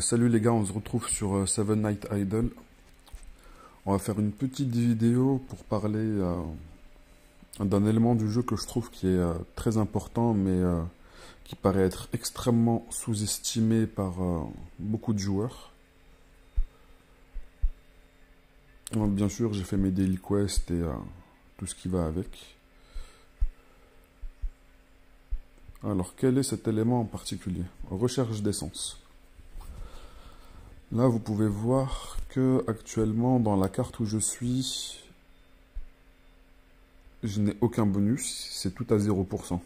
Salut les gars, on se retrouve sur Seven Night Idol. On va faire une petite vidéo pour parler d'un élément du jeu que je trouve qui est très important, mais qui paraît être extrêmement sous-estimé par beaucoup de joueurs. Bien sûr, j'ai fait mes daily quests et tout ce qui va avec. Alors, quel est cet élément en particulier? Recherche d'essence. Là, vous pouvez voir que actuellement, dans la carte où je suis, je n'ai aucun bonus, c'est tout à 0%.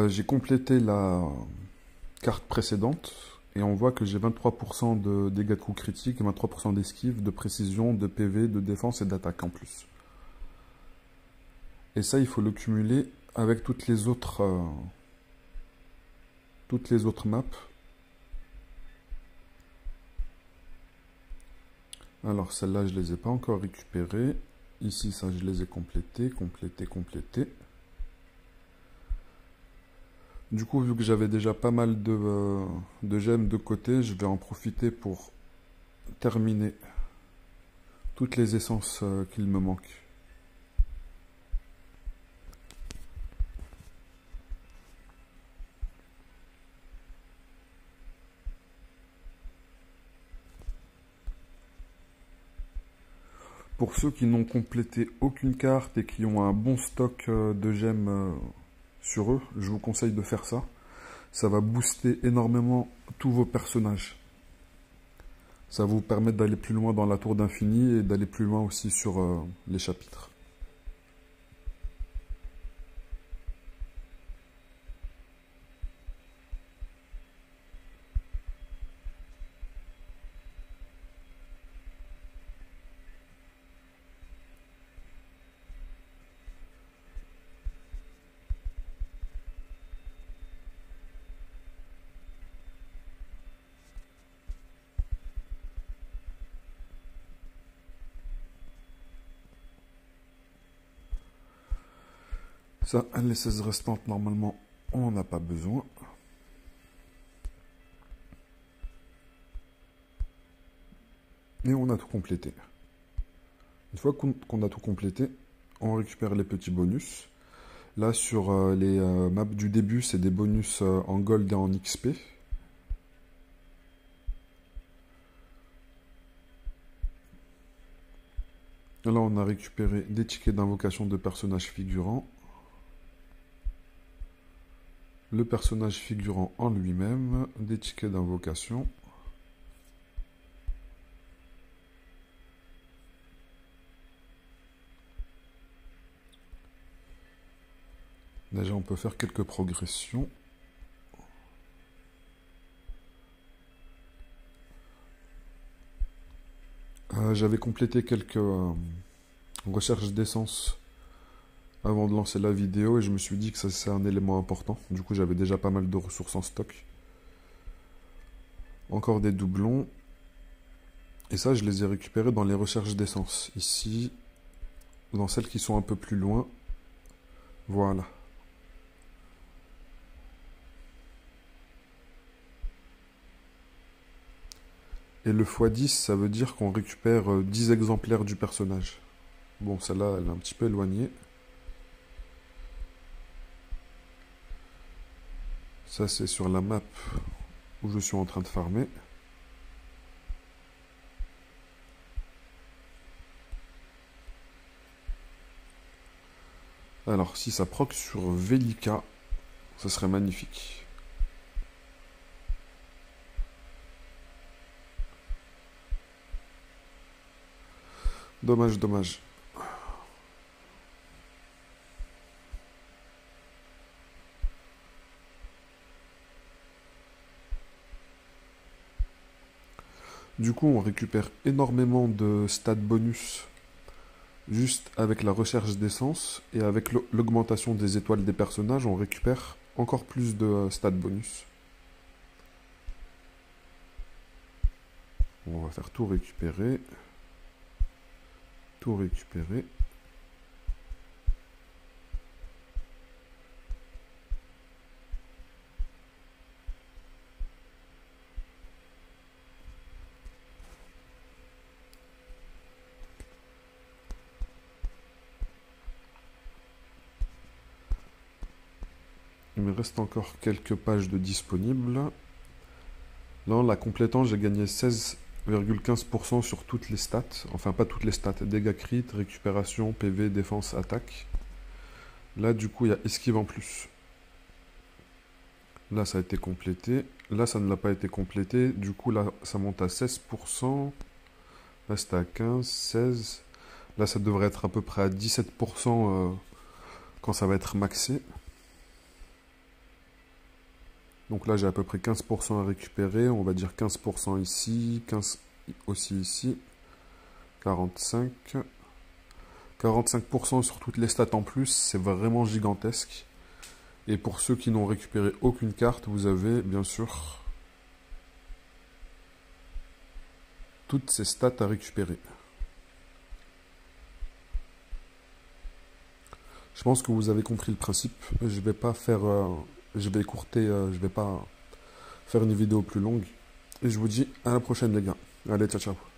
J'ai complété la carte précédente et on voit que j'ai 23% de dégâts de coups critiques, 23% d'esquive, de précision, de PV, de défense et d'attaque en plus. Et ça, il faut le cumuler avec toutes les autres maps. Alors celles-là, je les ai pas encore récupérées. Ici, ça, je les ai complétées. Du coup, vu que j'avais déjà pas mal de gemmes de côté, je vais en profiter pour terminer toutes les essences qu'il me manque. Pour ceux qui n'ont complété aucune carte et qui ont un bon stock de gemmes sur eux, je vous conseille de faire ça. Ça va booster énormément tous vos personnages. Ça va vous permettre d'aller plus loin dans la tour d'infini et d'aller plus loin aussi sur les chapitres. Ça, les 16 restantes, normalement, on n'en a pas besoin. Et on a tout complété. Une fois qu'on a tout complété, on récupère les petits bonus. Là, sur les maps du début, c'est des bonus en gold et en XP. Là, on a récupéré des tickets d'invocation de personnages figurants. Le personnage figurant en lui-même, des tickets d'invocation. Déjà, on peut faire quelques progressions. J'avais complété quelques recherches d'essence avant de lancer la vidéo et je me suis dit que ça c'est un élément important. Du coup, j'avais déjà pas mal de ressources en stock. Encore des doublons. Et ça, je les ai récupérés dans les recherches d'essence. Ici, dans celles qui sont un peu plus loin. Voilà. Et le x10, ça veut dire qu'on récupère 10 exemplaires du personnage. Bon, celle-là, elle est un petit peu éloignée. Ça, c'est sur la map où je suis en train de farmer. Alors, si ça proc sur Velika, ça serait magnifique. Dommage, dommage. Du coup, on récupère énormément de stats bonus juste avec la recherche d'essence et avec l'augmentation des étoiles des personnages, on récupère encore plus de stats bonus. On va faire tout récupérer. Tout récupérer. Il me reste encore quelques pages de disponibles. Là, en la complétant, j'ai gagné 16,15% sur toutes les stats. Enfin, pas toutes les stats. Dégâts crit, récupération, PV, défense, attaque. Là, du coup, il y a esquive en plus. Là, ça a été complété. Là, ça ne l'a pas été complété. Du coup, là, ça monte à 16%. Là, c'était à 15, 16. Là, ça devrait être à peu près à 17% quand ça va être maxé. Donc là, j'ai à peu près 15% à récupérer. On va dire 15% ici, 15 aussi ici. 45. 45% sur toutes les stats en plus, c'est vraiment gigantesque. Et pour ceux qui n'ont récupéré aucune carte, vous avez bien sûr toutes ces stats à récupérer. Je pense que vous avez compris le principe. Je vais pas faire, je vais écourter, je vais pas faire une vidéo plus longue. Et je vous dis à la prochaine les gars. Allez, ciao ciao.